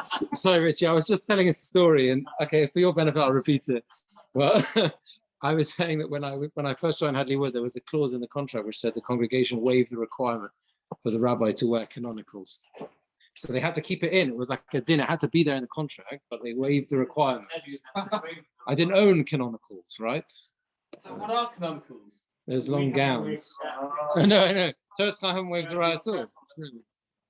Sorry, Richie, I was just telling a story, and okay, for your benefit, I'll repeat it. Well, I was saying that when I first joined Hadley Wood, there was a clause in the contract which said the congregation waived the requirement for the rabbi to wear canonicals. So they had to keep it in. It was like a din. It had to be there in the contract, but they waived the requirement. I didn't own canonicals, right? So what are canonicals? There's long gowns. I know. Toras Chaim waived the right at all.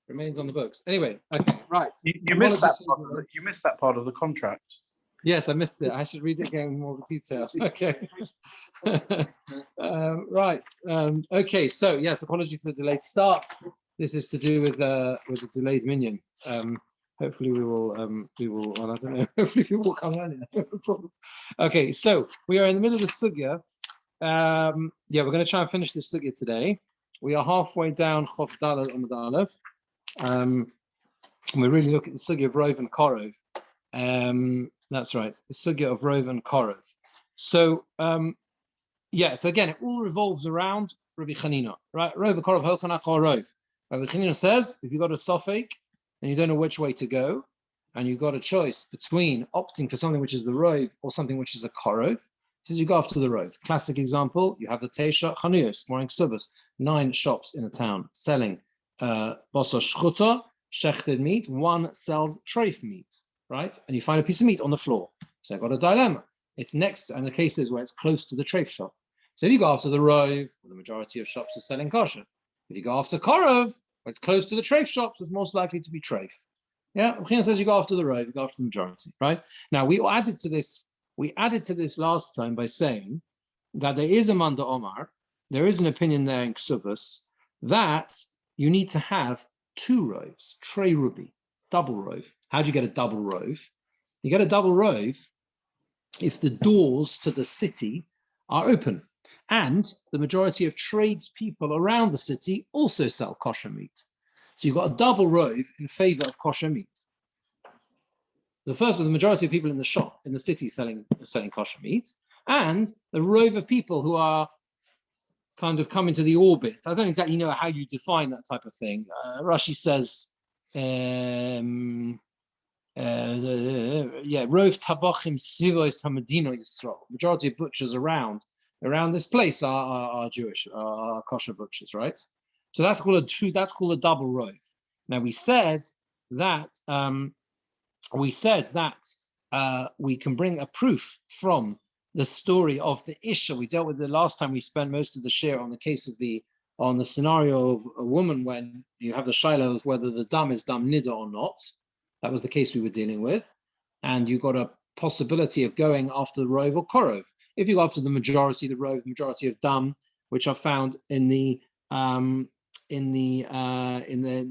Remains on the books. Anyway, okay, right. You missed that part of you missed that part of the contract. Yes, I missed it. I should read it again in more detail. Okay. Right. Okay. So yes, apology for the delayed start. This is to do with the delayed minyan. Hopefully we will. Well, I don't know. Hopefully people will come earlier. No problem. Okay. So we are in the middle of the sugya. Yeah, we're going to try and finish this sugya today. We are halfway down Chof Daled Amud Aleph. We really look at the sugya of Rov and Korov. That's right, the sugya of Rov and Korov. So, yeah, so again, it all revolves around Rabbi Chanina, right? Rov and Korov, Holchanach or Rov. Rabbi Chanina says, if you've got a suffix and you don't know which way to go, and you've got a choice between opting for something which is the Rov or something which is a Korov, he says you go after the Rov. Classic example, you have the Teisha Chanuyos, morning Ksubas, 9 shops in a town selling Basar Shchuta, shechted meat, one sells treif meat, right? And you find a piece of meat on the floor. So I've got a dilemma. It's next, and the cases where it's close to the treif shop. So if you go after the Rov, the majority of shops are selling kosher. If you go after Korov, where it's close to the treif shops, it's most likely to be treif. Yeah, Rabbi says you go after the Rov, you go after the majority, right? Now we added to this last time by saying that there is a Manda Omar, there is an opinion there in Ksubas that you need to have 2 Rovs, Trey Ruby, double Rov. How do you get a double Rov? You get a double Rov if the doors to the city are open and the majority of tradespeople around the city also sell kosher meat. So you've got a double Rov in favor of kosher meat. The first one, the majority of people in the shop, in the city selling kosher meat, and the Rov of people who are kind of come into the orbit. I don't exactly know how you define that type of thing. Rashi says, Rov tabachim sivos hamadino Yisrael. Majority of butchers around this place are Jewish, are kosher butchers, right? So that's called a double Rov. Now we said that we can bring a proof from the story of the Isha. We dealt with the last time. We spent most of the share on the case of on the scenario of a woman when you have the shiloh of whether the dam is dam nida or not. That was the case we were dealing with. And you got a possibility of going after the Rov or Korov. If you go after the majority, the Rov, the majority of dam, which are found in the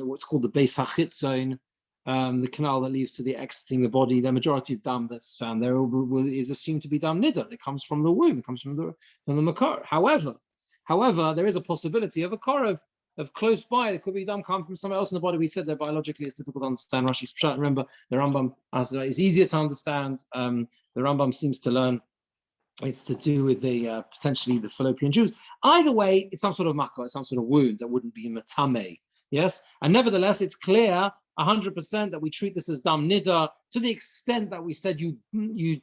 what's called the Beis Hachit zone, the canal that leads to the exiting the body, the majority of dam that's found there is assumed to be dam nida. It comes from the womb, it comes from the makar. However, there is a possibility of a korov of close by. It could be dam come from somewhere else in the body. We said that biologically it's difficult to understand. Rashi's pshat. Remember, the Rambam is easier to understand. The Rambam seems to learn it's to do with the potentially the fallopian tubes. Either way, it's some sort of makkah, it's some sort of wound that wouldn't be matame. Yes, and nevertheless, it's clear 100% that we treat this as dam nida to the extent that we said you would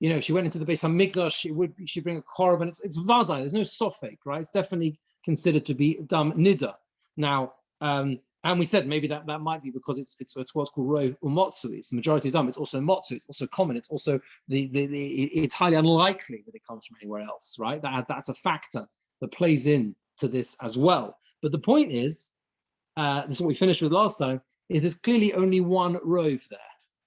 if she went into the Beis Hamikdash, she'd bring a korban. It's vada. There's no sofek, right? It's definitely considered to be dam nida. Now, and we said maybe that might be because it's what's called rov umotsu. It's the majority of dam. It's also motsu. It's also common. It's also it's highly unlikely that it comes from anywhere else, right? That's a factor that plays in to this as well. But the point is, this is what we finished with last time, is there's clearly only one rov there,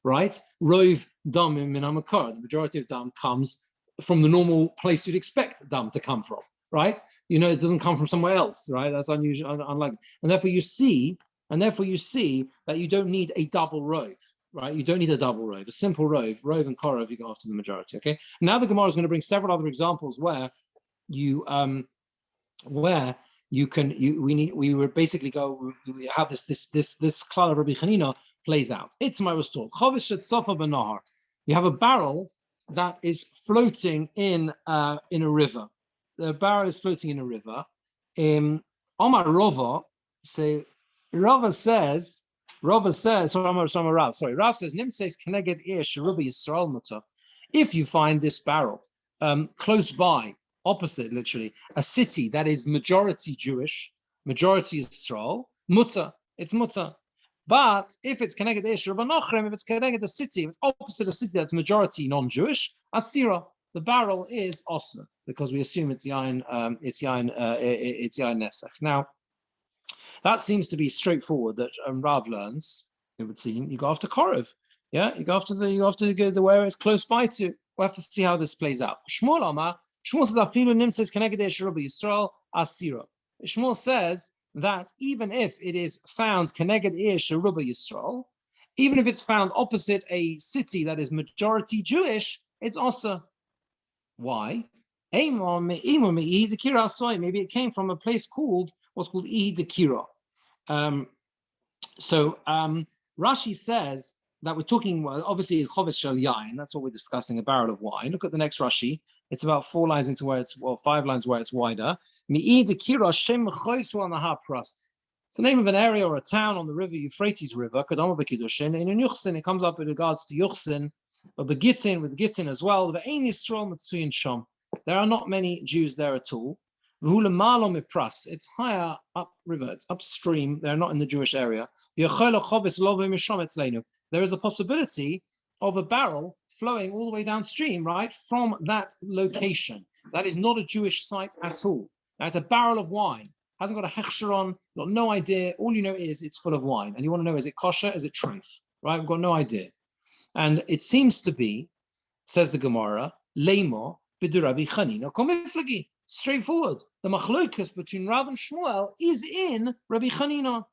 right? Rov dam in Minamakar. The majority of dam comes from the normal place you'd expect dam to come from, right? It doesn't come from somewhere else, right? That's unusual, unlikely. And therefore you see that you don't need a double rov, right? You don't need a double rov, a simple rov and korov, you go after the majority, okay? Now the Gemara is going to bring several other examples where we would basically go, we have this klal of Rabbi Chanina plays out. Itzmai was told, you have a barrel that is floating in a river. The barrel is floating in a river. Omar Rava, so Rava says Rav says, Rav says, Nimseis Keneged Ir Sheruba Yisrael Mutter. If you find this barrel close by, opposite, literally, a city that is majority Jewish, majority Yisrael, Mutter, it's Mutter. But if it's Keneged Ir Sheruba Nochrem, if it's Keneged the city, if it's opposite a city that's majority non-Jewish, Asira, the barrel is Osir, because we assume it's Yain Nesach. Now, that seems to be straightforward. That Rav learns. It would seem you go after Korov. Yeah, you go after the where it's close by to. We'll have to see how this plays out. Shmuel says Afilu Nimses Keneged Sheruba Yisrael Asira. Shmuel says that even if it is found Keneged Sheruba Yisrael, even if it's found opposite a city that is majority Jewish, it's also. Why? Maybe it came from a place called what's called Dekira. Rashi says that we're talking, well, obviously Chovis Shel Yain, that's what we're discussing, a barrel of wine. Look at the next Rashi. It's about 4 lines into where it's, well, 5 lines where it's wider. It's the name of an area or a town on the river, Euphrates River, Kadama B'Kiddushin. In Yuchsin, it comes up with regards to Yuchsin, but Begittin, with Gittin as well. There are not many Jews there at all. It's higher upriver, it's upstream. They're not in the Jewish area. There is a possibility of a barrel flowing all the way downstream, right, from that location. That is not a Jewish site at all. Now, it's a barrel of wine. Hasn't got a hechsher on, got no idea. All you know is it's full of wine. And you want to know, is it kosher? Is it treif? Right? We've got no idea. And it seems to be, says the Gemora, Leimo b'du Rabbi Chanina komiflagi. Straightforward. The machlokas between Rav and Shmuel is in Rabbi Chanina.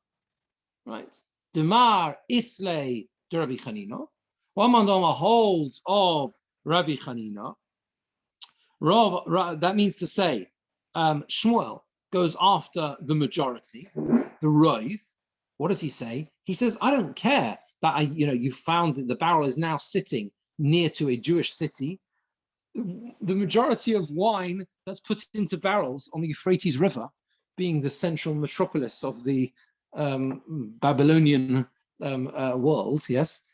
Right? Demar Islay de Rabbi Chanina. One mandama holds of Rabbi Chanina. That means to say, Shmuel goes after the majority, the Rov. What does he say? He says, I don't care that you found the barrel is now sitting near to a Jewish city. The majority of wine that's put into barrels on the Euphrates River, being the central metropolis of the Babylonian world, yes,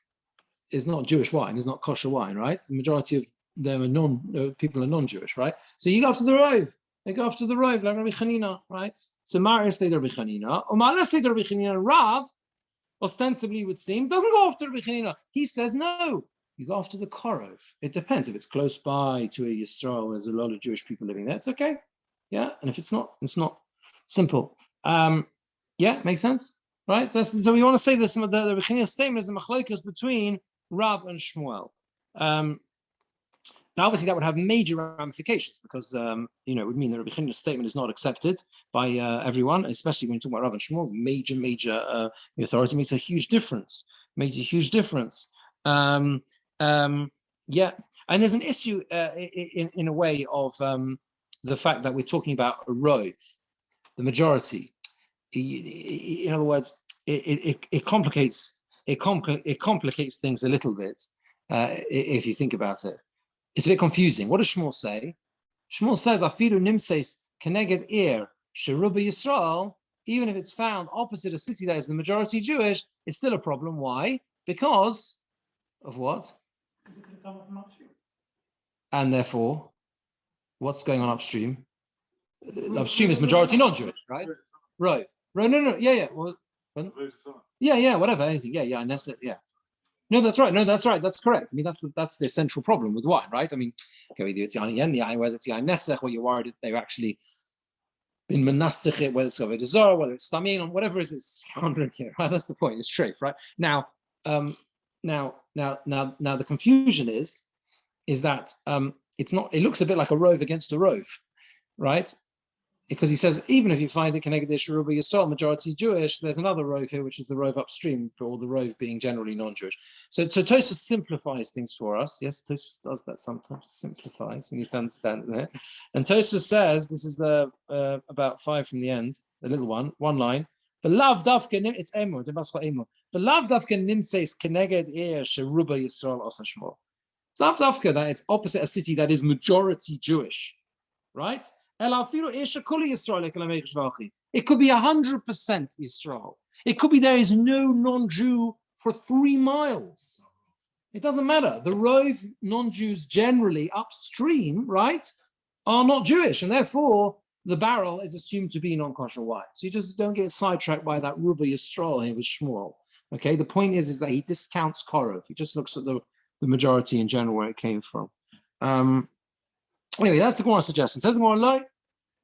is not Jewish wine, is not kosher wine, right? The majority of them are people are non-Jewish, right? So you go after the Rov. They go after the Rov, like Rabbi Chanina, right? So Maris stayed Rabbi Chanina, or Maris stayed Rabbi Chanina. Rav, ostensibly would seem, doesn't go after Rabbi Chanina. He says no. You go after the Korov. It depends. If it's close by to a Yisrael, there's a lot of Jewish people living there. It's okay. Yeah, and if it's not, it's not. Simple. Yeah, makes sense, right? So we want to say that some of the Rabbi Chanina's statement is the machlokas between Rav and Shmuel. Now, obviously, that would have major ramifications because it would mean that Rabbi Chanina's statement is not accepted by everyone, especially when you talk about Rav and Shmuel. Major authority makes a huge difference. Makes a huge difference. Yeah, and there's an issue in a way of the fact that we're talking about a Rov, the majority. In other words, it complicates things a little bit if you think about it. It's a bit confusing. What does Shmuel say? Shmuel says, "Afilu nimseis keneged ir sheruba Yisrael." Even if it's found opposite a city that is the majority Jewish, it's still a problem. Why? Because of what? And therefore, what's going on upstream? Upstream is majority non-Jewish, right? Right. No. Yeah. Well, yeah. Whatever. Anything. Yeah. And that's it. Yeah. No, that's right. That's correct. I mean, that's the central problem with wine, right? I mean, okay, either it's Yain Yen, the Yain, whether it's Yain Nesach, or you're worried that they've actually been menasich it, whether it's Avodah Zarah, whether it's Stamin, or whatever it is, it's can't drink here, right? That's the point. It's treif, right? Now, the confusion is that it's not. It looks a bit like a Rov against a Rov, right? Because he says, even if you find it connected to Sheruba Yisrael, majority Jewish, there's another Rov here, which is the Rov upstream, or the Rov being generally non-Jewish. So Tosfos simplifies things for us. Yes, Tosfos does that sometimes, simplifies. We need to understand it there. And Tosfos says, this is the about 5 from the end, the little one line. The lav dafka it's emo, the basra emo. The lav dafka nimseis keneged Sheruba Yisrael osa shmo. It's lav dafka that it's opposite a city that is majority Jewish, right? It could be 100% Israel. It could be there is no non-Jew for 3 miles. It doesn't matter. The Rove non-Jews generally upstream, right, are not Jewish, and therefore the barrel is assumed to be non-kosher wine. So you just don't get sidetracked by that Ruba Yisrael here with Shmuel. Okay, the point is that he discounts Korov. He just looks at the majority in general where it came from. Anyway, that's the Gemora suggestion. Says the Gemora, look.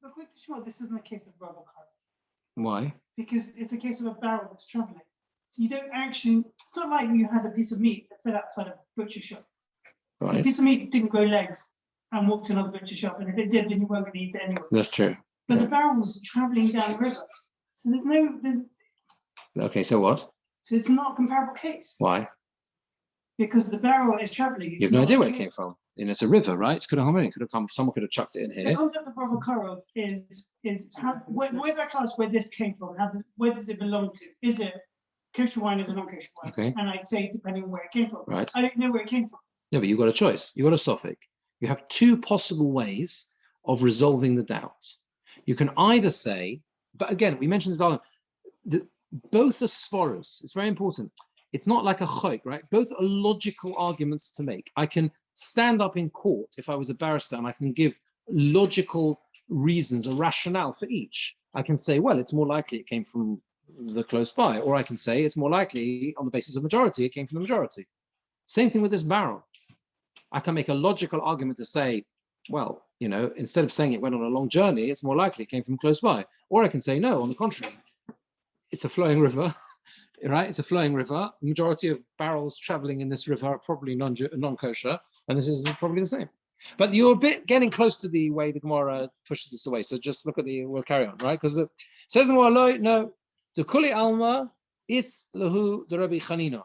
According to Shmuel, this isn't a case of rubber car. Why? Because it's a case of a barrel that's traveling. So you don't actually, it's not like you had a piece of meat that fell outside a butcher shop. Right. The piece of meat didn't grow legs and walked to another butcher shop, and if it did, then you weren't going to eat it anyway. That's true. But the barrel's traveling down the river. So there's Okay, so what? so it's not a comparable case. Why? Because the barrel is traveling. You have no idea where it came from. And it's a river, right? It could have come in. It could have come. Someone could have chucked it in The here. concept of Korov is how, where do I class where this came from? Where does it belong to? Is it kosher wine or non-kosher wine? Okay. And I say depending on where it came from. Right. I don't know where it came from. No, but you've got a choice. You've got a suffix. You have 2 possible ways of resolving the doubt. You can either say, but again, we mentioned this earlier, both are svoros. It's very important. It's not like a chok, right? Both are logical arguments to make. I can stand up in court if I was a barrister and I can give logical reasons, a rationale for each. I can say, well, it's more likely it came from the close by, or I can say it's more likely on the basis of majority, it came from the majority. Same thing with this barrel. I can make a logical argument to say, well, you know, instead of saying it went on a long journey, it's more likely it came from close by. Or I can say, no, on the contrary, it's a flowing river, right? It's a flowing river. The majority of barrels traveling in this river are probably non-kosher, and this is probably the same. But you're a bit getting close to the way the Gemara pushes this away. So just look at we'll carry on, right? Because it says in Gemara, no, the Kuli Alma is lahu the Rabbi Chanina.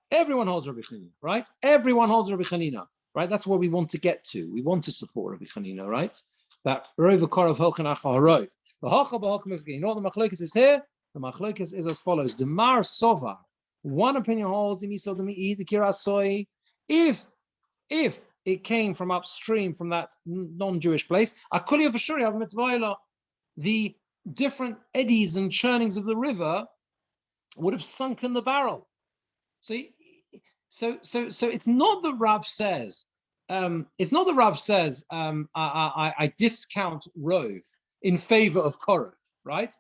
Everyone holds Rabbi Chanina, right? Everyone holds Rabbi Chanina, right? That's what we want to get to. We want to support Rabbi Chanina, right? That Rov Korov Holchen Acha Harov. The Hacha B'Holchen. You know what the Machlokes is here? The Machlokes is as follows: the Mar Sova. One opinion holds the Misal the Kirasoi. If it came from upstream from that non-Jewish place, the different eddies and churnings of the river would have sunken the barrel. So it's not the Rav says. It's not the Rav says I discount Rov in favor of Korov, right?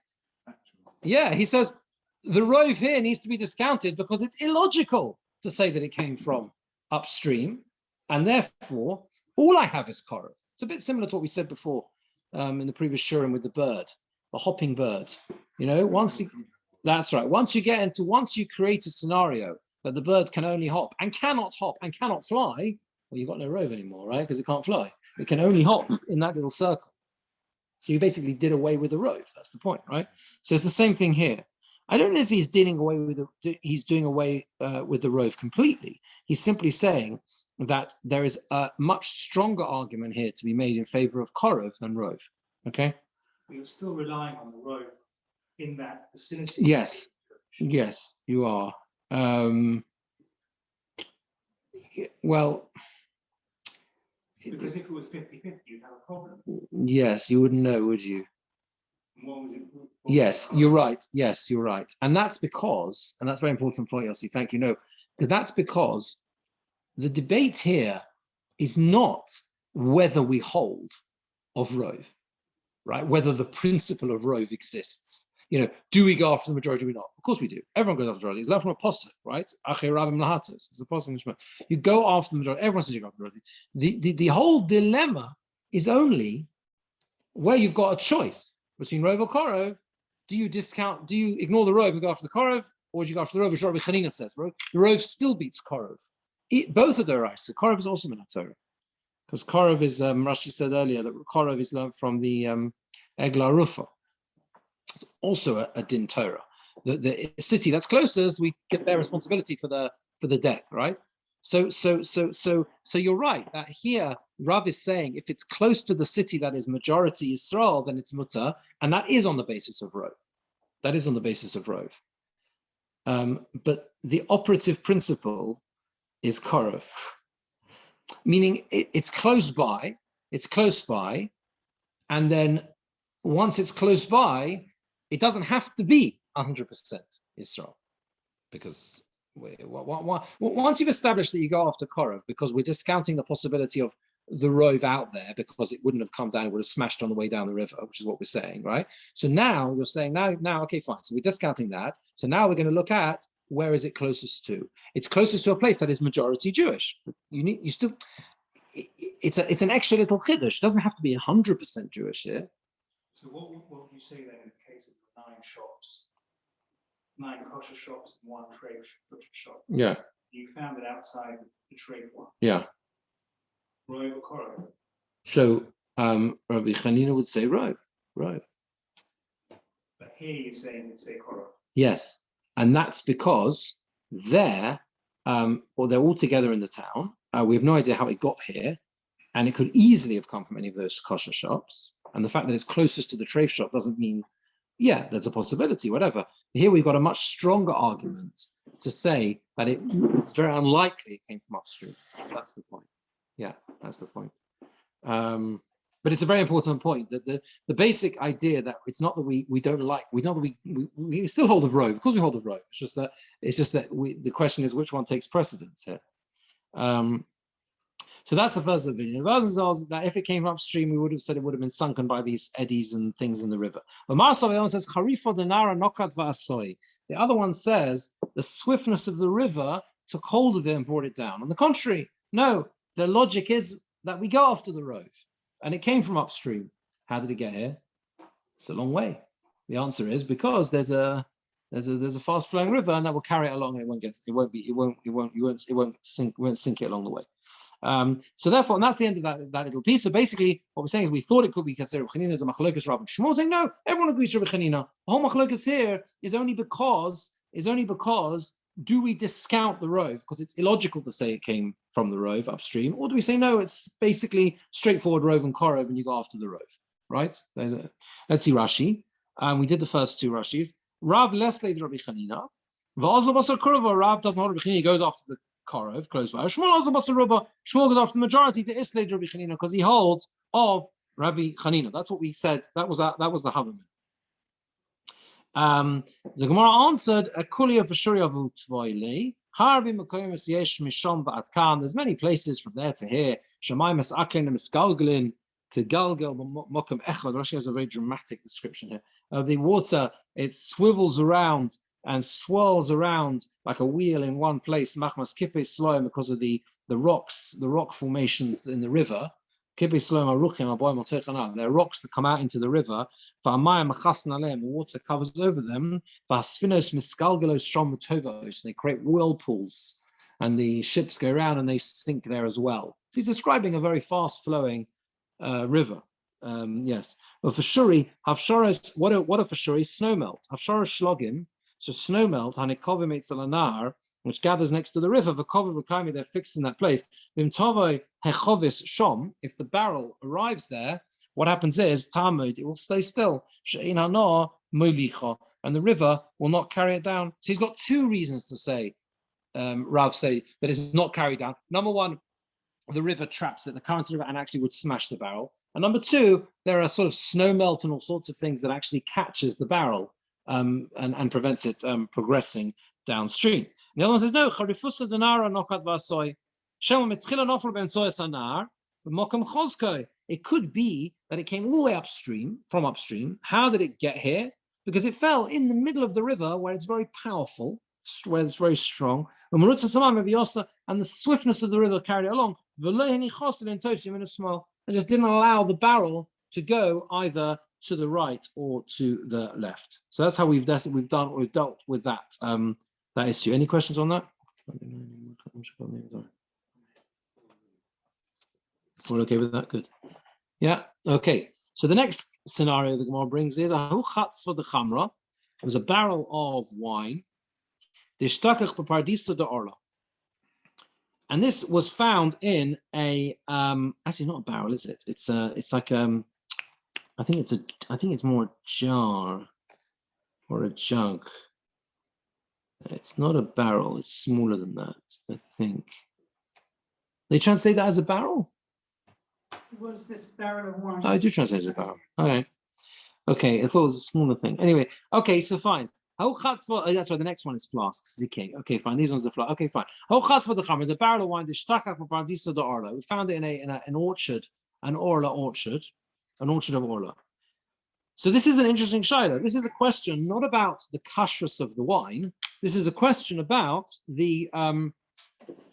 Yeah, he says the Rov here needs to be discounted because it's illogical to say that it came from upstream, and therefore all I have is Korov. It's a bit similar to what we said before in the previous shurim with the bird, the hopping bird. You know, that's right. Once you create a scenario that the bird can only hop and cannot fly, well, you've got no Rov anymore, right? Because it can't fly. It can only hop in that little circle. So you basically did away with the Rov. That's the point, right? So it's the same thing here. I don't know if he's doing away with the Rov completely. He's simply saying that there is a much stronger argument here to be made in favor of Korov than Rov. Okay? You're still relying on the Rov in that vicinity. Yes, you are. Well, because if it was 50-50, you'd have a problem. Yes, you wouldn't know, would you? Yes, you're right. Yes, you're right. And that's because, and that's a very important point, Yossi, thank you. No, because that's because the debate here is not whether we hold of Rov, right? Whether the principle of Rov exists. You know, do we go after the majority or not? Of course we do. Everyone goes after the majority. It's left from a posuk, right? Achei Rabim Lahatos. It's a posuk in Shema. You go after the majority. Everyone says you go after the majority. The whole dilemma is only where you've got a choice between Rov or Korov. Do you ignore the Rov and go after the Korov, or do you go after the Rov, which Rabbi Chanina says? The Rov still beats Korov. Both are deraisa. Korov is also Minat Torah. Because Korov is, Rashi said earlier, that Korov is learned from the Egla Rufa. It's also a din Torah. The city that's closest, we get their responsibility for the death, right? So you're right that here Rav is saying if it's close to the city that is majority Yisrael, then it's mutter, and that is on the basis of Rov. That is on the basis of Rov. But the operative principle is Korov, meaning it's close by, and then once it's close by, it doesn't have to be 100% Israel, because once you've established that you go after Korov, because we're discounting the possibility of the rove out there, because it wouldn't have come down, it would have smashed on the way down the river, which is what we're saying, right? So now you're saying, now, okay, fine. So we're discounting that. So now we're going to look at, where is it closest to? It's closest to a place that is majority Jewish. It's an extra little chiddush. It doesn't have to be 100% Jewish here. So what would you say then in the case of the 9 shops, 9 kosher shops and 1 treif butcher shop? Yeah. You found it outside the treif one. Yeah. Rove or korov? So Rabbi Chanina would say rove. But here you're saying it's a korov. Yes, and that's because they're all together in the town. We have no idea how it got here, and it could easily have come from any of those kosher shops. And the fact that it's closest to the treif shop doesn't mean, yeah, there's a possibility, whatever. Here we've got a much stronger argument to say that it's very unlikely it came from upstream. That's the point. Yeah, that's the point. But it's a very important point, that the basic idea that it's not that we don't like, we still hold of rove. Of course we hold of rove. It's just that the question is which one takes precedence here. So that's the first opinion. The other is that if it came from upstream, we would have said it would have been sunken by these eddies and things in the river. But Marsav says, the other one says the swiftness of the river took hold of it and brought it down. On the contrary, no, the logic is that we go after the rove, and it came from upstream. How did it get here? It's a long way. The answer is because there's a fast flowing river, and that will carry it along, and it won't sink it along the way. So therefore, and that's the end of that little piece. So basically, what we're saying is we thought it could be considered Chanina as a machlokas Rav and Shmuel, saying no, everyone agrees to Chanina. The whole machlokas here is only because do we discount the rove because it's illogical to say it came from the rove upstream, or do we say no, it's basically straightforward rove and korov, and you go after the rove, right? Let's see Rashi. We did the first 2 Rashis. Rav lesled Rabbi Chanina. V'azal basar kurva. Rav doesn't hold Rabbi Chanina. He goes after the korov, close by. Shmuel azal basar ruba. Shmuel goes after the majority to isled Rabbi Chanina because he holds of Rabbi Chanina. That's what we said. That was the Havaman. The Gemara answered, there's many places from there to here. Rashi has a very dramatic description here. The water, it swivels around and swirls around like a wheel in one place, because of the rock formations in the river. There are rocks that come out into the river. The water covers over them. They create whirlpools, and the ships go around and they sink there as well. So he's describing a very fast-flowing river. Yes. But for Shuri, what are for Shuri? Snowmelt. Havshara shlogim. So snowmelt, hanekovim eitzelanar, which gathers next to the river. They're fixed in that place. If the barrel arrives there, what happens is Talmud, it will stay still. And the river will not carry it down. So he's got 2 reasons to say, Rav say that it's not carried down. Number 1, the river traps it, the current of the river, and actually would smash the barrel. And number 2, there are sort of snow melt and all sorts of things that actually catches the barrel and prevents it progressing downstream. The other one says no. It could be that it came all the way upstream from upstream. How did it get here? Because it fell in the middle of the river where it's very powerful, where it's very strong. And the swiftness of the river carried it along. It just didn't allow the barrel to go either to the right or to the left. So that's how we've dealt with that. That issue. Any questions on that? We're okay with that? Good. Yeah. Okay. So the next scenario the Gemara brings is a huchatz for the chamra. It was a barrel of wine. And this was found in a actually not a barrel, is it? It's like I think it's more a jar or a jug. It's not a barrel, it's smaller than that, I think. They translate that as a barrel? Was this barrel of wine? I do translate it as a barrel. All right. Okay, I thought it was a smaller thing. Anyway, okay, so fine. That's right. The next one is flasks. Okay, fine. These ones are flasks. Okay, fine. There's a barrel of wine. We found it in an orchard, an orla orchard, an orchard of orla. So this is an interesting shaila. This is a question not about the kashrus of the wine. This is a question about the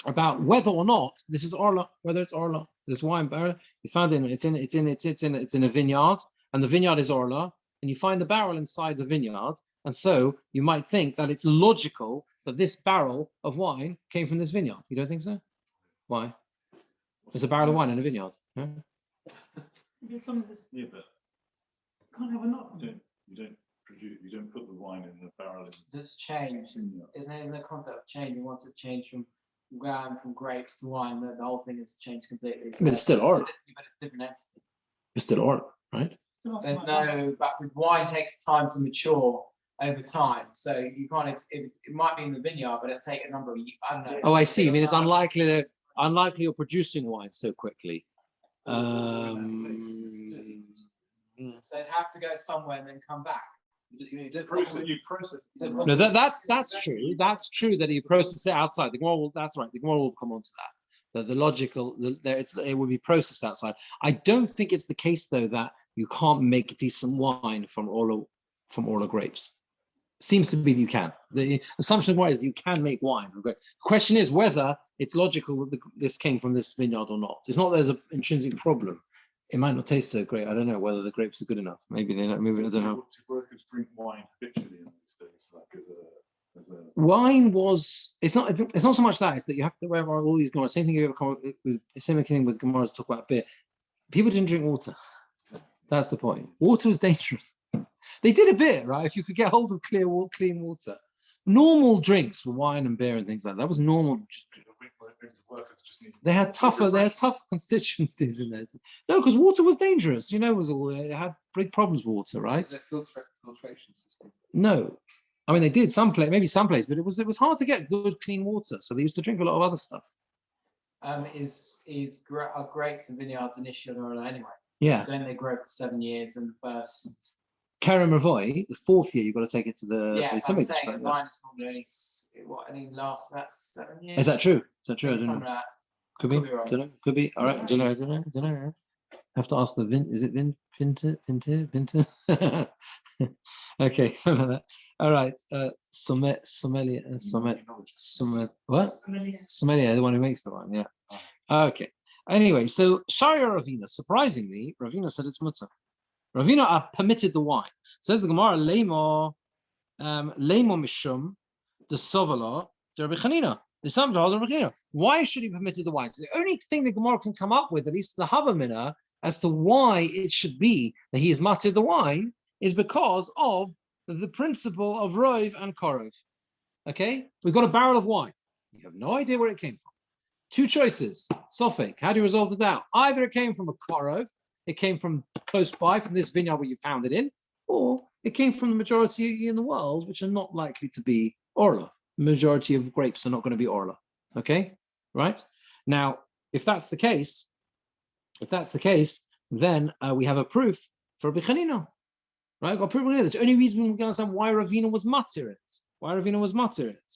about whether or not this is orla, whether it's orla. This wine barrel you found it. It's in a vineyard, and the vineyard is orla, and you find the barrel inside the vineyard, and so you might think that it's logical that this barrel of wine came from this vineyard. You don't think so? Why? It's a barrel of wine in a vineyard. Yeah? Some of this Yeah, but can't have a knock. you don't put the wine in the barrel. It's changed, isn't it? In the concept of change, you want to change from grapes to wine. The whole thing has changed completely. So But it's still orla. but it's different entity. It's still orla, right? There's no, but with wine takes time to mature over time. So you can't. It might be in the vineyard, but it'll take a number of years. I don't know. Oh, I see. I mean, it's unlikely you're producing wine so quickly. So they'd have to go somewhere and then come back. You process. No, that's true. That's true that you process it outside. The Gemora will, that's right. The Gemora will come on to that. The logical, it will be processed outside. I don't think it's the case though that you can't make decent wine from orla grapes. Seems to be that you can. The assumption is that you can make wine from grapes. The question is whether it's logical that this came from this vineyard or not. It's not that there's an intrinsic problem. It might not taste so great. I don't know whether the grapes are good enough. Maybe they don't. Maybe I don't know. Do workers drink wine habitually in these days, like as a Wine was. It's not so much that. It's that you have to wear all these Gemara. Same thing you ever come with. Same thing with Gemara to talk about a bit. People didn't drink water. That's the point. Water was dangerous. They did a bit, right? If you could get hold of clean water. Normal drinks for wine and beer and things like that was normal. workers just need. They had tougher constituencies in there. No, because water was dangerous. It had big problems with water, right? It's a filtration system. No, I mean they did maybe some place, but it was hard to get good clean water. So they used to drink a lot of other stuff. Are grapes and vineyards an issue anyway? Yeah. Then they grow for 7 years, and the first. Kerem Ravoy, the 4th year, you've got to take it to the. Yeah, I'm somebody saying tried that. mine is normally only lasts that 7 years. Is that true? Is that true? I don't Something know. like that. Could be. Could be wrong. Don't know. Could be. All right. I don't know. Have to ask the Is it Vinter? Okay. Something like that. All right. Sommelier. What? Sommelier, the one who makes the wine. Yeah. Okay. Anyway, so Sharia Ravina. Surprisingly, Ravina said it's mutter. Ravina permitted the wine. Says the Gemara, Lemo Mishum, the Sovala, the Rabbi Chanina. The son of Rabbi Chanina. Why should he permitted the wine? So the only thing the Gemara can come up with, at least the Havamina, as to why it should be that he is matir the wine, is because of the principle of Rov and Korov. Okay? We've got a barrel of wine. You have no idea where it came from. Two choices. Sofek. How do you resolve the doubt? Either it came from a Korov, it came from close by, from this vineyard where you found it in, or it came from the majority in the world, which are not likely to be Orla. The majority of grapes are not going to be Orla. Okay? Right? Now, if that's the case, then we have a proof for Rabbi Chanina. Right? Got proof. That's the only reason we can understand why Ravina was matir it.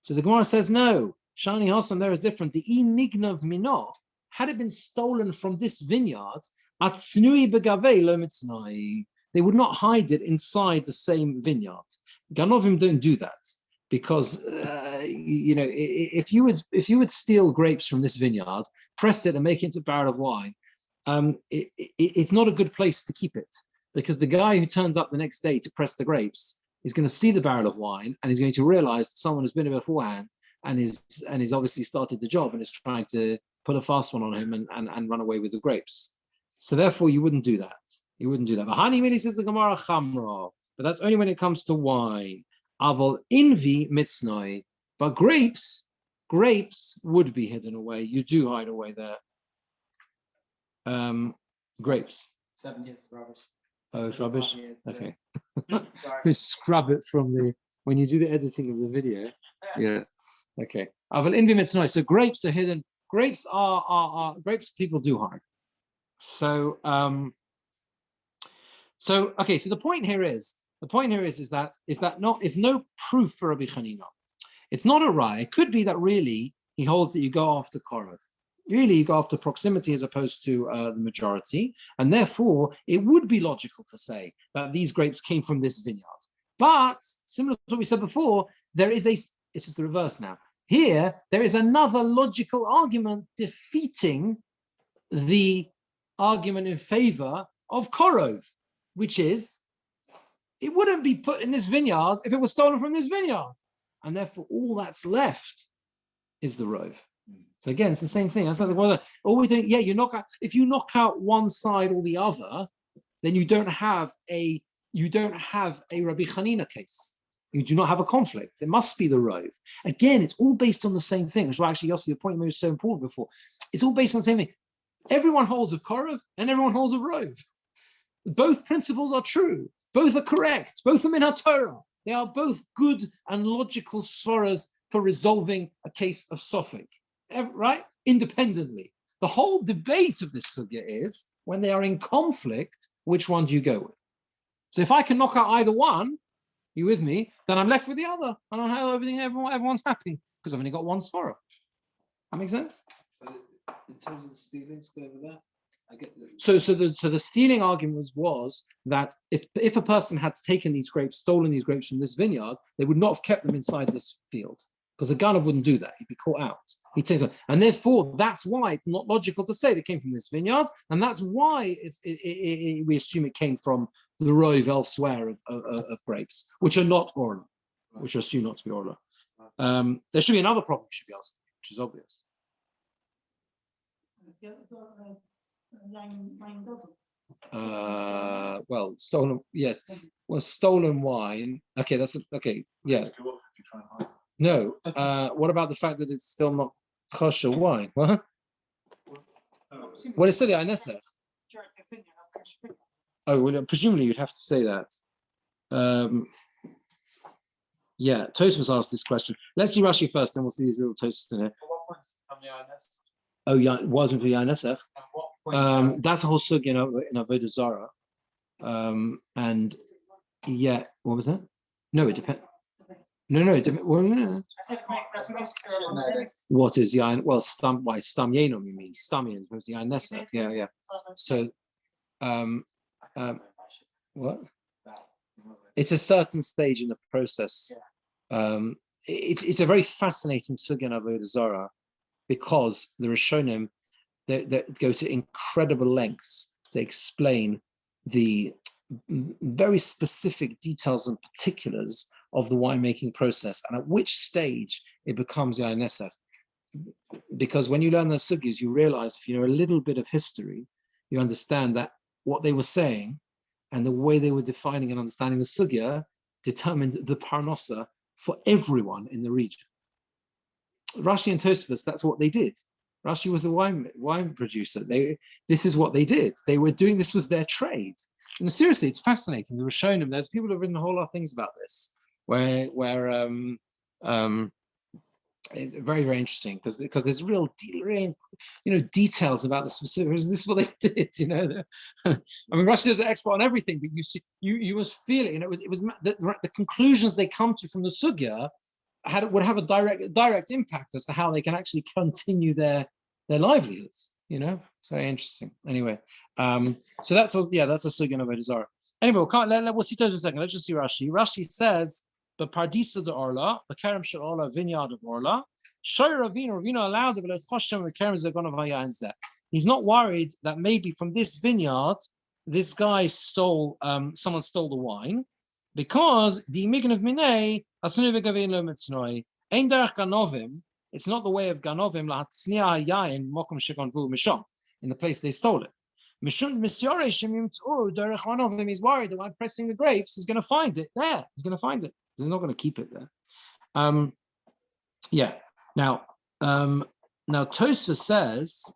So the Gemara says no. Shani Hassan there is different. The Nignav Minah, had it been stolen from this vineyard, Atsnui begavei lo mitznai, they would not hide it inside the same vineyard. Ganovim don't do that because if you would steal grapes from this vineyard, press it and make it into a barrel of wine, it's not a good place to keep it because the guy who turns up the next day to press the grapes is going to see the barrel of wine and he's going to realize that someone has been here beforehand and he's obviously started the job and is trying to put a fast one on him and run away with the grapes. So therefore, you wouldn't do that. But Hani Mili says the Gemara Chamra, but that's only when it comes to wine. Aval invi mitznoi, but grapes would be hidden away. You do hide away there. Grapes. 7 years of rubbish. Oh, it's rubbish. Years, Okay. Sorry. You scrub it from when you do the editing of the video. Yeah. Okay. Aval invi mitznoi. So grapes are hidden. Grapes are grapes. People do hide. So So okay, so the point here is that no proof for Rabbi Chanina. It's not a raya. It could be that really he holds that you go after korov. Really, you go after proximity as opposed to the majority, and therefore it would be logical to say that these grapes came from this vineyard. But similar to what we said before, it's just the reverse now. Here, there is another logical argument defeating the argument in favor of korov, which is it wouldn't be put in this vineyard if it was stolen from this vineyard, and therefore all that's left is the rove. So again, it's the same thing. That's like all we do. Yeah, if you knock out one side or the other, then you don't have a Rabbi Chanina case. You do not have a conflict. It must be the rove. Again, it's all based on the same thing. Which actually, Yossi, your point was so important before. It's all based on the same thing. Everyone holds of korov and everyone holds of rove. Both principles are true. Both are correct. Both are min haTorah. They are both good and logical svaras for resolving a case of sofek. Right? Independently. The whole debate of this sugya is when they are in conflict, which one do you go with? So if I can knock out either one, you with me, then I'm left with the other. I don't have everyone's happy because I've only got one svara. That makes sense? In terms of the stealing, go over that. I get that. So the stealing argument was that if a person had taken these grapes, stolen these grapes from this vineyard, they would not have kept them inside this field because a ganav wouldn't do that. He'd be caught out. He'd say so, and therefore that's why it's not logical to say they came from this vineyard, and that's why we assume it came from the rove elsewhere of grapes, which are not orla, which are assumed not to be orla. There should be another problem we should be asking, which is obvious. Well, stolen, yes. Well, stolen wine. Okay, okay. Yeah. No. What about the fact that it's still not kosher wine? What? What is it? Yanesech? Oh, well, presumably you'd have to say that. Yeah, Tosfos asked this question. Let's see Rashi first, then we'll see these little Tosfos in it. Oh, yeah, it wasn't for Yanesech. That's a whole sugya in Avodah Zarah. And yeah, what was that? No, it depends. No, it depends. Well, no. What is yain? Well, stam yenom, you mean stam yenom was yain nesach. Yeah. So, what? It's a certain stage in the process. It's a very fascinating sugya in Avodah Zarah because the Rishonim they go to incredible lengths to explain the very specific details and particulars of the winemaking process and at which stage it becomes yain nesach. Because when you learn those sugyas, you realize if you know a little bit of history, you understand that what they were saying and the way they were defining and understanding the sugya determined the parnosa for everyone in the region. Rashi and Tosfos, that's what they did. Rashi was a wine producer. This is what they did. They were doing, this was their trade. And seriously, it's fascinating. The Rishonim, there's people who have written a whole lot of things about this, where it's very, very interesting because there's real details about the specifics. This is what they did, I mean, Rashi is an expert on everything, but you must feel it. It was the conclusions they come to from the sugya would have a direct impact as to how they can actually continue their livelihoods. It's very interesting. Anyway, so that's a sugya of Avodah Zarah. Anyway, we'll see those in a second. Let's just see Rashi. Rashi says the Pardisa de Orla, the Kerem Shel Orla, vineyard of Orla. Ravina allowed it, but he's not worried that maybe from this vineyard, this guy someone stole the wine, because the Migan of Minei, it's not the way of Ganovim in the place they stole it. He's worried that while pressing the grapes, he's going to find it there. He's going to find it. He's not going to keep it there. Yeah. Now Tosfos says,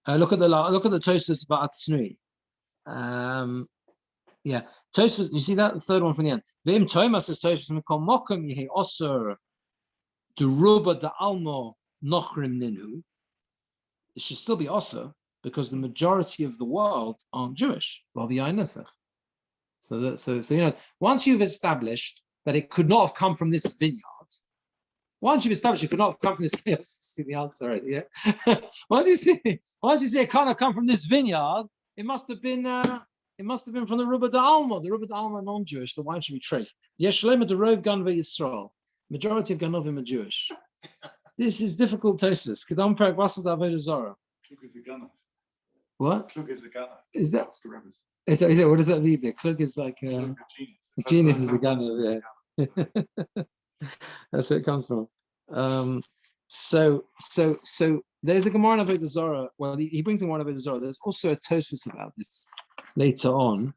look at the Tosfos Ba'atznui. Yeah, Tosfos, you see that the third one from the end. V'im Thomas says Tosfos Mikol Mokum Yehi Osur Deruba Da Almo Nochrim Ninu. It should still be Osur. because the majority of the world aren't Jewish. So once you've established that it could not have come from this vineyard, once you've established it could not have come from this vineyard, see the answer already, yeah. once you say it can't have come from this vineyard, it must have been from the Ruba Alma. The Ruba Alma are non-Jewish. The wine should be treif. Yeshlema the Rov Ganve Yisrael. Majority of Ganovim are Jewish. This is difficult tasteless. Kedam Perek Basra Rabbi Birnbaum. What? Klug is a gunner. Is that? That's the rabbis. Is that what does that mean? The Klug is like Klug, a genius is a gunner. Yeah. That's where it comes from. So there's a Gemora in Avodah Zarah. Well, he brings in one of Avodah Zarah. There's also a Tosfos about this later on.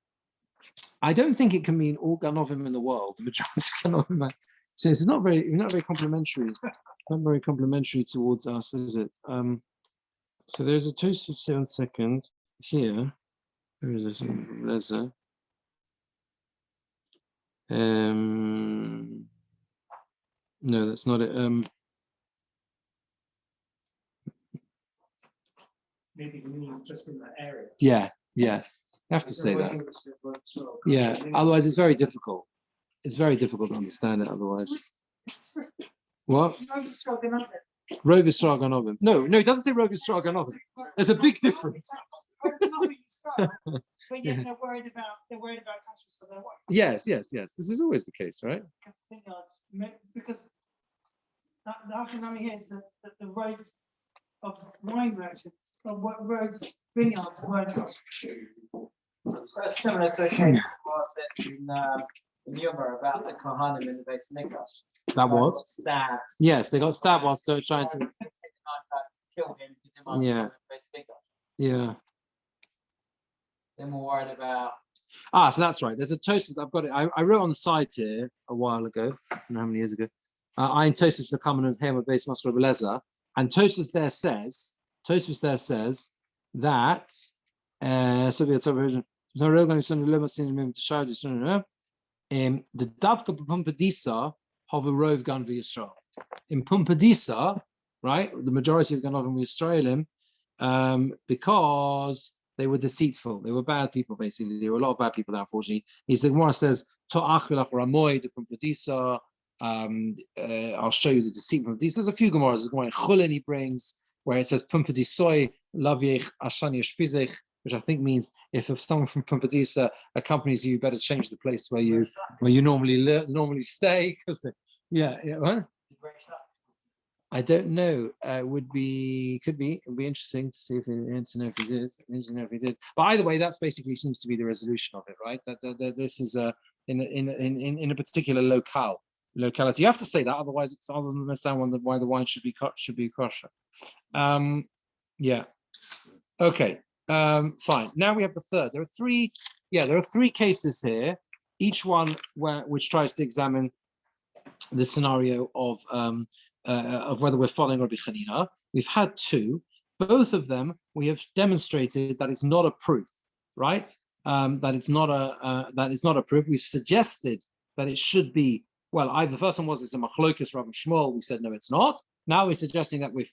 I don't think it can mean all Ganovim in the world. The majority of Ganovim. So it's not very complimentary. Not very complimentary towards us, is it? So there's a Tosfos 1 second here. Where is this? Reza. No, that's not it. Maybe he means just in that area. Yeah. You have to say that. Yeah, otherwise it's very difficult. It's very difficult to understand it otherwise. What? Rov Yisrael Ganovim. No, it doesn't say Rov Yisrael Ganovim. There's a big difference. But yet they're worried about countries, so they're worried. Yes. This is always the case, right? Because the Hakanami here is that the road of wine merchants, of what road vineyards weren't A similar to a case was it in Gemora about the Kohanim in the base of Mikdash. That was? Stabbed. Yes, they got stabbed whilst they were trying to. Take the knife out, kill him because he might be Yeah. in the base of Mikdash. Yeah. They're more worried about. So that's right. There's a Tosfos. I've got it. I wrote on the site here a while ago. I don't know how many years ago. I in Tosfos the common of him base Masra Beleza, and Tosfos there says that Soviet version. The Davka Pumpadisa have a rove gun via Yisrael. In Pumpadisa, right, the majority of Ganovim Yisraelim, because they were deceitful, they were bad people, basically. There were a lot of bad people there, unfortunately. The Gemora says, To'achilach Ramoy de Pumpadisa. I'll show you the deceit from these. There's a few Gemoras. There's one in Chulin he brings, where it says Pumpadisoi Laviech Ashani Shpizech, which I think means if someone from Pumpadisa accompanies you, you better change the place where you normally stay. Because what? I don't know. It would be interesting to see if he did. But either way, that's basically seems to be the resolution of it, right? That this is in a particular locality. You have to say that, otherwise it doesn't understand why the wine should be kosher. Yeah. Okay. Fine. Now we have the third. There are three cases here, each one which tries to examine the scenario of whether we're following Rabbi Chanina. We've had two. Both of them we have demonstrated that it's not a proof, right? That it's not a proof. We've suggested that it should be. Well, the first one was it's a machlokas Rav and Shmuel. We said no, it's not. Now we're suggesting that we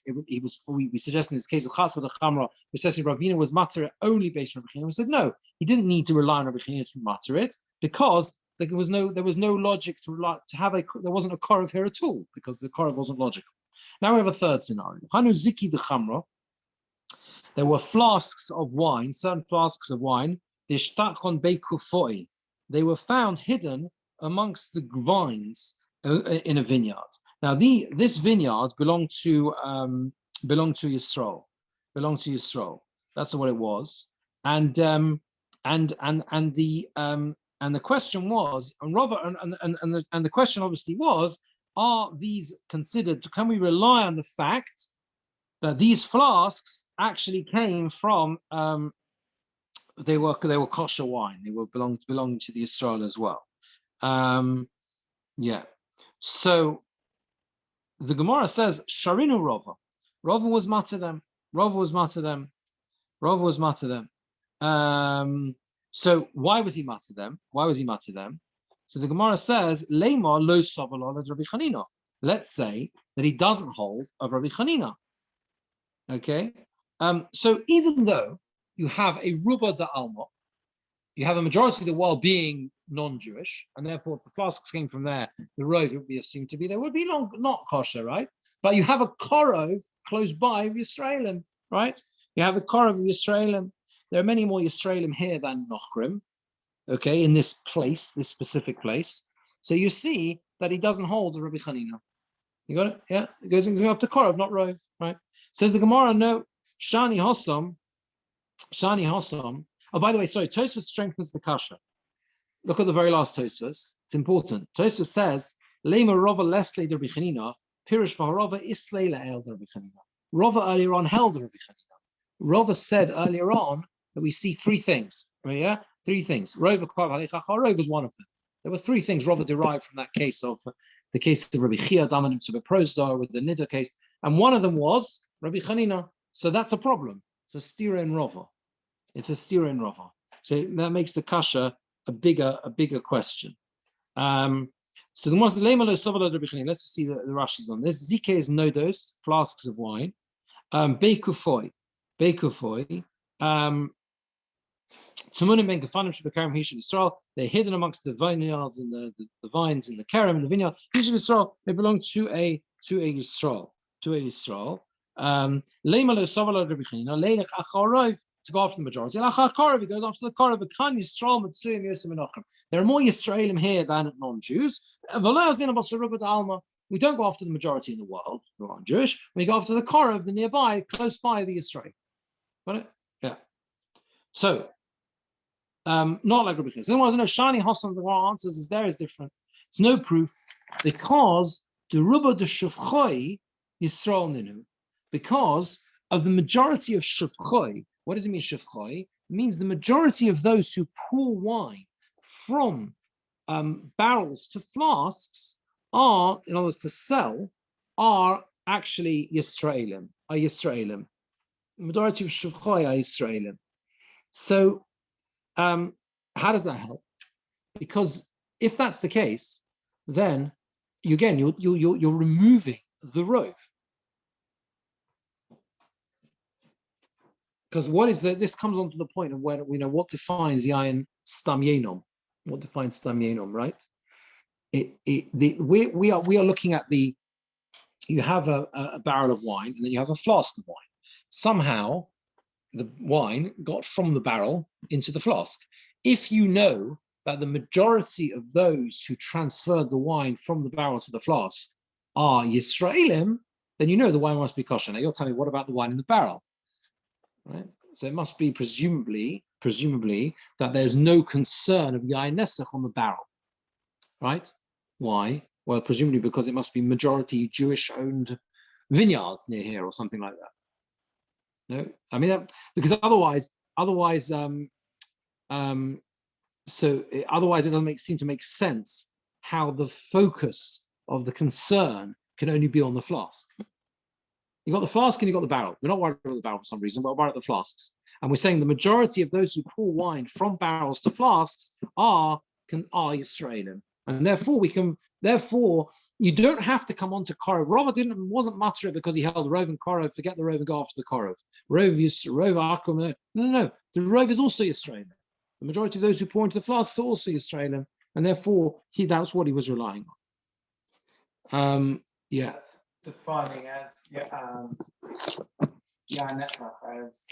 suggested in this case of Chas with the Chamra, we're suggesting Ravina was matter only based on Rabbi Chanina. We said no, he didn't need to rely on Rabbi Chanina to matter it because there was no logic to have there wasn't a korov here at all because the korov wasn't logical. Now we have a third scenario. Hanu ziki the Chamra. There were flasks of wine, certain flasks of wine. They were found hidden amongst the vines in a vineyard. Now, this vineyard belonged to Yisrael. That's what it was. And the question was, and the question obviously was, are these considered? Can we rely on the fact that these flasks actually came from? They were kosher wine. They were belonging to the Yisrael as well. So the Gemara says Sharinu Rava. Rava was matter them. So why was he matter them? So the Gemara says Leima lo savalol Rabbi Chanina. Let's say that he doesn't hold of Rabbi Chanina. Okay, So even though you have a ruba da alma, you have a majority of the world being non-Jewish, and therefore if the flasks came from there, the rove would be assumed to be, there would be not kosher, right? But you have a korov close by of Yisraelim, right? You have a korov of Yisraelim. There are many more Yisraelim here than Nochrim, okay, in this place, this specific place. So you see that he doesn't hold the Rabbi Chanina. You got it? Yeah, it goes after korov, not rove, right? Says the Gemora, no, Shani Hossam. Oh, by the way, sorry, Tosfos strengthens the kasha. Look at the very last Tosfos. It's important. Tosfos says, Lema Rova Lesle de Bichanina, Pirish Vaharova Isle El de Bichanina. Rova earlier on held de Bichanina. Rova said earlier on that we see three things. Right, yeah? Three things. Rova was one of them. There were three things Rova derived from that case of the case of Rabbi Chia, Daman to the Prosdar with the Nida case. And one of them was Rabbi Chanina. So that's a problem. So stira in Rova. It's a stira in Rava. So that makes the kasha a bigger question. So the most let's see the Rashi's on this. Zike is nodos, flasks of wine. Beikufoi. They're hidden amongst the vineyards and the vines and the kerem and the vineyard. They belong to a Yisrael. To go after the majority. He goes after the Korov. There are more Yisraelim here than non-Jews. We don't go after the majority in the world who aren't Jewish. We go after the Korov, the nearby, close by the Yisrael. Got it? Yeah. So, not like Rabbi Chia. So, Shani Hossam, the answers is there is different. It's no proof because the Ruba de Shuvchoi Yisrael Ninu, because of the majority of Shuvchoi. What does it mean, shuvchoi? It means the majority of those who pour wine from barrels to flasks are, in other words, to sell, are actually Yisraelim, The majority of shuvchoi are Yisraelim. So, how does that help? Because if that's the case, then you're removing the rove. Because what is that? This comes on to the point of where we know what defines the iron stam yenom. What defines stam yenom, right? We are looking at you have a barrel of wine and then you have a flask of wine. Somehow the wine got from the barrel into the flask. If you know that the majority of those who transferred the wine from the barrel to the flask are Yisraelim, then you know the wine must be kosher. Now you're telling me, what about the wine in the barrel? Right? So it must be presumably that there's no concern of yain nesach on the barrel, right? Why? Well, presumably because it must be majority Jewish-owned vineyards near here or something like that. No, I mean because otherwise, otherwise it doesn't seem to make sense how the focus of the concern can only be on the flask. You got the flask and you got the barrel. We're not worried about the barrel for some reason, but we're worried about the flasks. And we're saying the majority of those who pour wine from barrels to flasks are Yisraelim. And therefore you don't have to come on to Korov. Rava wasn't mutter it because he held Rov and Korov. Forget the Rov and go after the Korov. Rov Akum. No. The Rov is also Yisraelim. The majority of those who pour into the flasks are also Yisraelim. And therefore that's what he was relying on. That's defining as Netzach as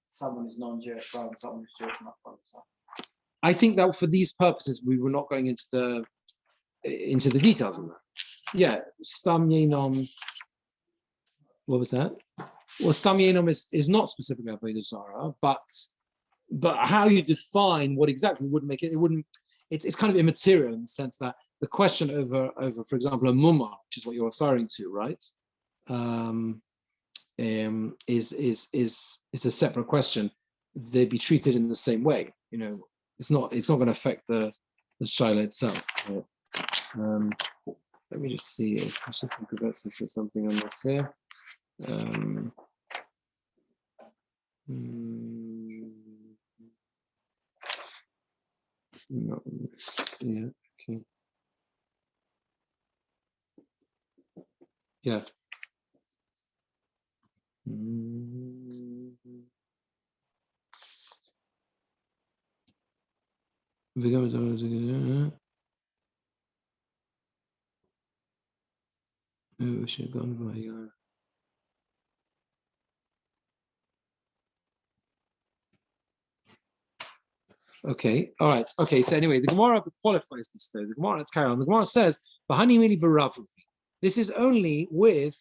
someone who's non-Jewish rather than someone who's Jewish not from. I think that for these purposes we were not going into the details of that. Yeah, Stam Yenom. What was that? Well, Stam Yenom is not specifically Avodah Zarah, but how you define what exactly would make it. It's kind of immaterial in the sense that the question over, for example, a mumma, which is what you're referring to, right? Is a separate question. They'd be treated in the same way. You know, it's not going to affect the shaila itself. Let me just see if I should think about something on this here. No, yeah, okay. Yeah. Okay, all right. Okay, so anyway, the Gemora qualifies this though. The Gemora, let's carry on. The Gemora says, "Bahani mili baravuvi." This is only with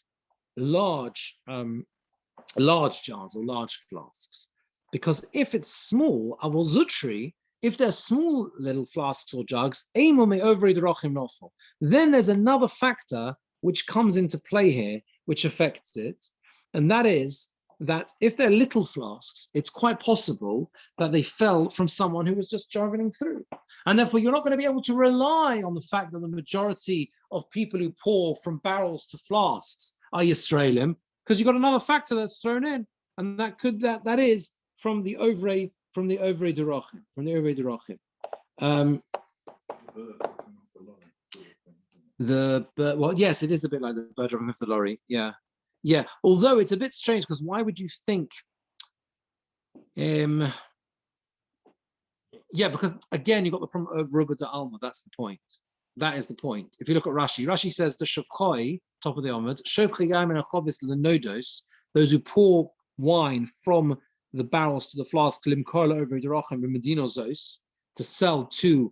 large, large jars or large flasks, because if it's small, avol zutri, if they're small little flasks or jugs, then there's another factor which comes into play here, which affects it, and that is that if they're little flasks, it's quite possible that they fell from someone who was just traveling through. And therefore, you're not going to be able to rely on the fact that the majority of people who pour from barrels to flasks are Yisraelim, because you've got another factor that's thrown in, and that is from the Ovrei Derachim. Well, yes, it is a bit like the bird dropping off the lorry. Yeah. Although it's a bit strange, because why would you think? Because again, you got the problem of Ruba de Alma. That's the point. That is the point. If you look at Rashi says the Shofchai, top of the Amud, Shofchai Yam and Achovis Lenodos, those who pour wine from the barrels to the flasks, Limkola over Derachim and Medinozos, to sell to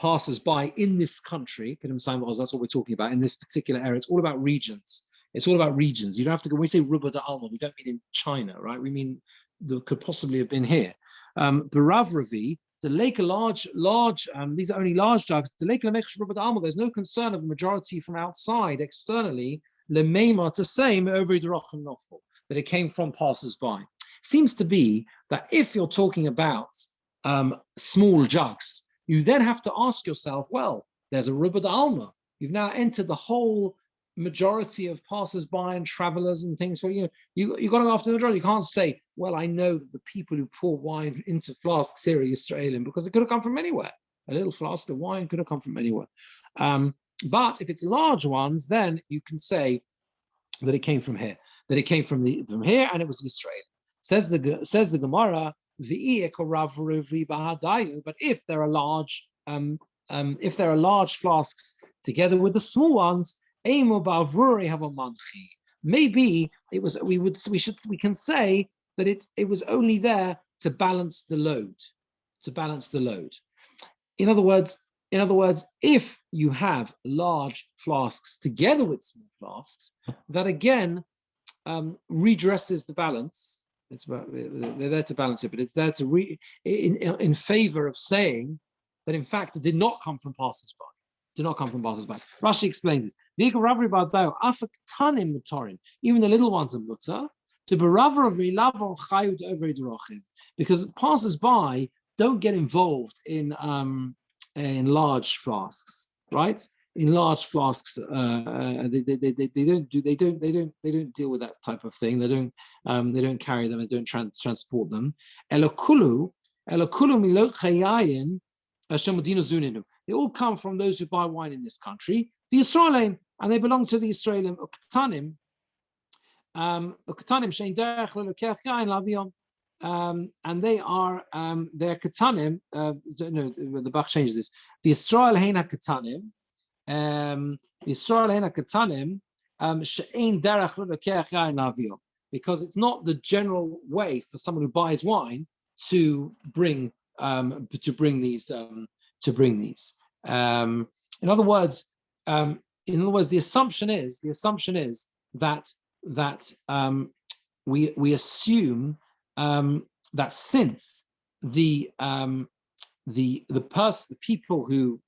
passers-by in this country. That's what we're talking about in this particular area. It's all about regions. It's all about regions. You don't have to go, when we say Ruba de Alma, we don't mean in China, right? We mean that could possibly have been here. Barav Ravi, the lake, large, these are only large jugs. The lake Ruba de Alma, there's no concern of the majority from outside, externally, Lemema to say, that it came from passers-by. Seems to be that if you're talking about small jugs, you then have to ask yourself, well, there's a Ruba de Alma. You've now entered the whole majority of passers-by and travelers and things. Well, you got to go after the majority. You can't say, well, I know that the people who pour wine into flasks here are Israelim, because it could have come from anywhere. A little flask of wine could have come from anywhere. But if it's large ones, then you can say that it came from here, that it came from here, and it was Israel. Says the Gemara, but if there are large flasks together with the small ones, maybe it was. We can say that it was only there to balance the load. In other words, if you have large flasks together with small flasks, that again redresses the balance. They're there to balance it, but it's there to in favor of saying that in fact it did not come from passers-by. Rashi explains this. Even the little ones are mutter. Because passers-by don't get involved in large flasks, right? In large flasks, they don't deal with that type of thing. They don't carry them. They don't transport them. They all come from those who buy wine in this country. The Yisraelim, and they belong to the Yisraelim. And they are they're Katanim. No, the Bach changes this. The Yisrael Heina Katanim. Because it's not the general way for someone who buys wine to bring these. In other words, the assumption is that we assume that since the people who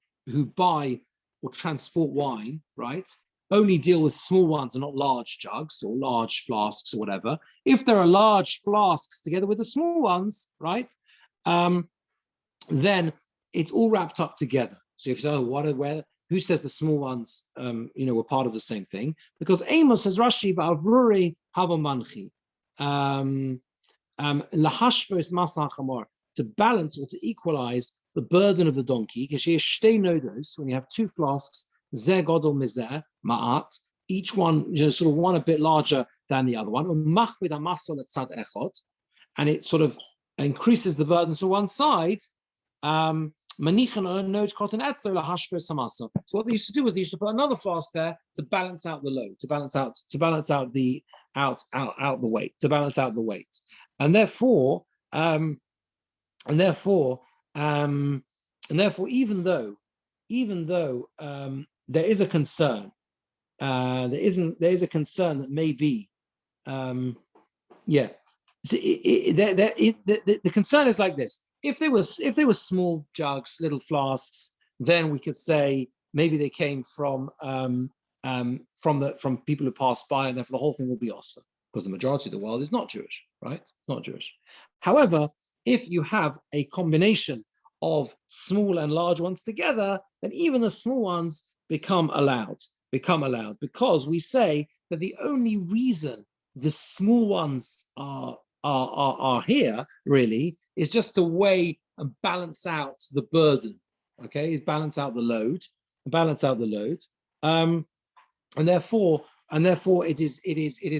buy or transport wine, right, only deal with small ones and not large jugs or large flasks or whatever. If there are large flasks together with the small ones, right, then it's all wrapped up together. So if you say, who says the small ones, were part of the same thing? Because Amos says Rashi ba'avruri havamanchi, lahashvos masan chamor, to balance or to equalize the burden of the donkey. Because when you have two flasks, zeh godol mizeh ma'at, each one, sort of one a bit larger than the other one. And it sort of increases the burden to one side. So what they used to do was they used to put another flask there to balance out the load, to balance out the weight, to balance out the weight, and therefore, even though there is a concern, there is a concern that maybe, the concern is like this. If they were small jugs, little flasks, then we could say maybe they came from people who passed by, and therefore the whole thing will be awesome, because the majority of the world is not Jewish, right? It's not Jewish. However, if you have a combination of small and large ones together, then even the small ones become allowed, because we say that the only reason the small ones are here really is just to weigh and balance out the burden. Okay, is balance out the load, and therefore it is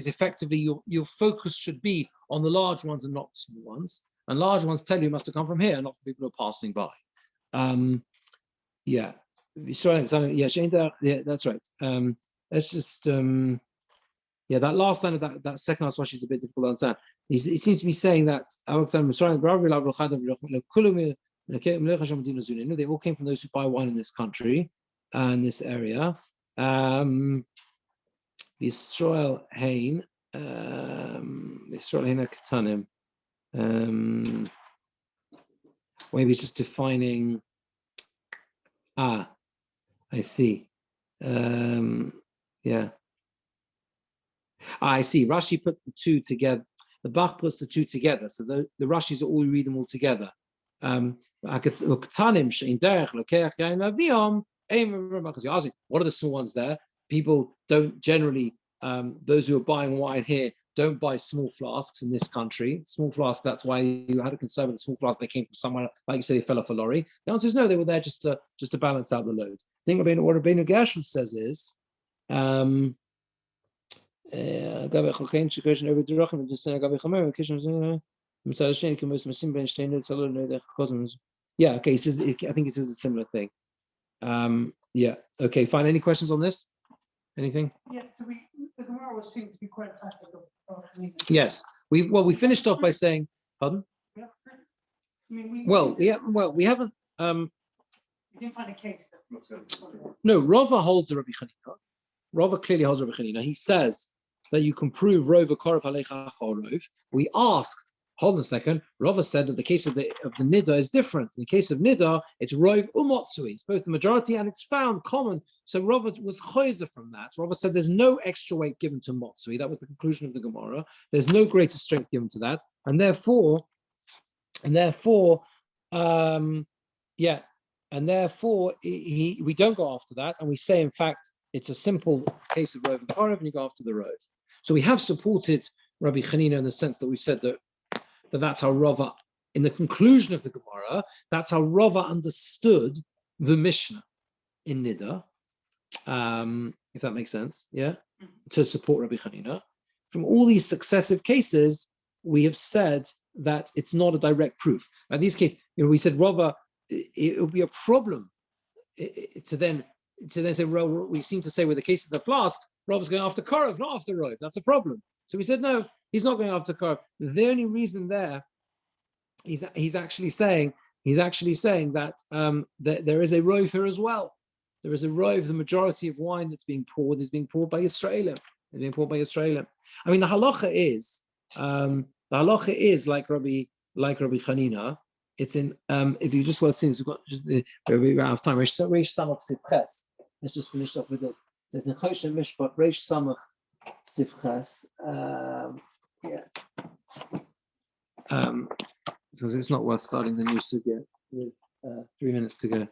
effectively your focus should be on the large ones and not the small ones. And large ones tell you must have come from here, not from people who are passing by. That's right. Let's just that last line of that second last wash is a bit difficult to understand. He seems to be saying that they all came from those who buy wine in this country and this area. Yisrael Hain, Katanim. Maybe just defining. I see. I see. Rashi put the two together. The Bach puts the two together, so the Rashis are all read them all together. What are the small ones there? People don't generally. Those who are buying wine here don't buy small flasks in this country. Small flasks. That's why you had a concern with the small flasks. They came from somewhere, like you say, they fell off a lorry. The answer is no. They were there just to balance out the load. I think what Rabbeinu Gershom says is. Yeah, okay, so I think he says a similar thing. Okay, fine. Any questions on this? Anything? Yeah, so the Gemora seemed to be quite emphatic of yes. We finished off by saying, pardon? Yeah. I mean, we haven't we didn't find a case that no, Rava holds a Rabbi Chanina. Rava clearly holds Rabbi Chanina. He says that you can prove Rova Korov Alecha Chorov. We asked, hold on a second, Rava said that the case of the Nida is different. In the case of Nida, it's Rov Umotsui. It's both the majority and it's found common. So Rava was choizer from that. Rava said there's no extra weight given to Motsui. That was the conclusion of the Gemora. There's no greater strength given to that. And therefore, we don't go after that. And we say, in fact, it's a simple case of Rov and Korov, and you go after the Rov. So we have supported Rabbi Chanina in the sense that we've said that's how Rava, in the conclusion of the Gemara, that's how Rava understood the Mishnah in Nida, if that makes sense, to support Rabbi Chanina. From all these successive cases, we have said that it's not a direct proof. Now, in these cases, we said Rava, it would be a problem to then say, we seem to say with the case of the flask, Rava's going after Korov, not after Rov. That's a problem. So we said, no, he's not going after Korov. The only reason there, he's actually saying that there is a Rov here as well. There is a Rov. The majority of wine that's being poured is being poured by Yisraelim. I mean, the halacha is like Rabbi Chanina. It's in if you just want to see this, we've got just we're out of time. Reish Samach Sivches. Let's just finish off with this. It says in Choshen Mishpat Reish Samach Sivches. Because it's not worth starting the new sugya with 3 minutes to go.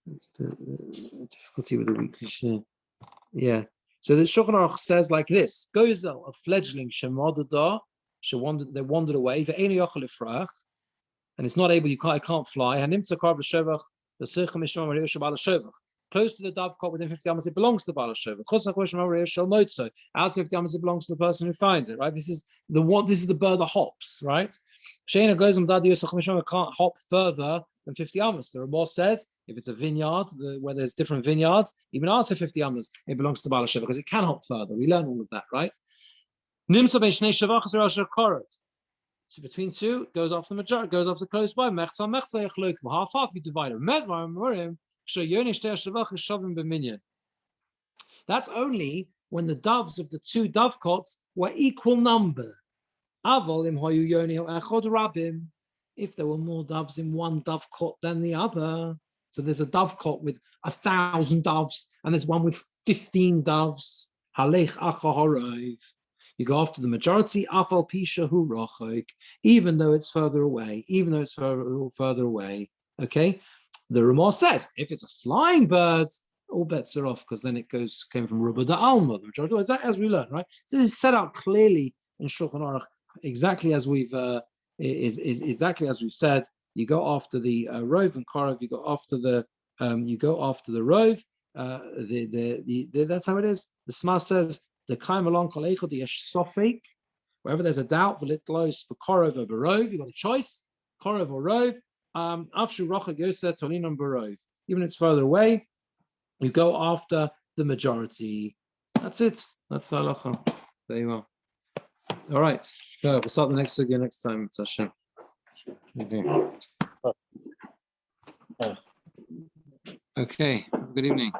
It's the difficulty with the weekly share. So the Shulchan Aruch says like this: Gozel, a fledgling, shemodada, they wandered away. Ve'enu yochel ifrach, and it's not able. I can't fly. Hanimtza kar b'shevach, the sircha mishmar mariyah shabal shevach. close to the dovecot within 50 amas, it belongs to the Baal Sheva. Outside 50 amas, it belongs to the person who finds it, right? This is the bird that hops, right? Shana goes on can't hop further than 50 amas. The Ramah says if it's a vineyard where there's different vineyards, even after 50 amas, it belongs to Baal Sheva because it can hop further. We learn all of that, right? So between two, it goes off the majority, goes off the close by. Half you divide them. That's only when the doves of the two dovecots were equal number. If there were more doves in one dovecot than the other, so there's a dovecot with 1,000 doves, and there's one with 15 doves. You go after the majority, even though it's further away, further away. Okay, the Ramah says if it's a flying bird, all bets are off because then it came from Ruba da Alma, the majority. Exactly as we learn, right? This is set out clearly in Shulchan Aruch, exactly as we've exactly as we've said. You go after the rove and korov. You go after the rove. That's how it is. The Sma says the Chaim along kol echad yesh sofek. Wherever there's a doubt, v'litlos for korov or barov, you got a choice, korov or rove. Afshu rocha yoser tolinam barov. Even if it's further away, you go after the majority. That's it. That's the halacha. There you are. All right. We'll start the next sugya next time. Okay. Have a good evening.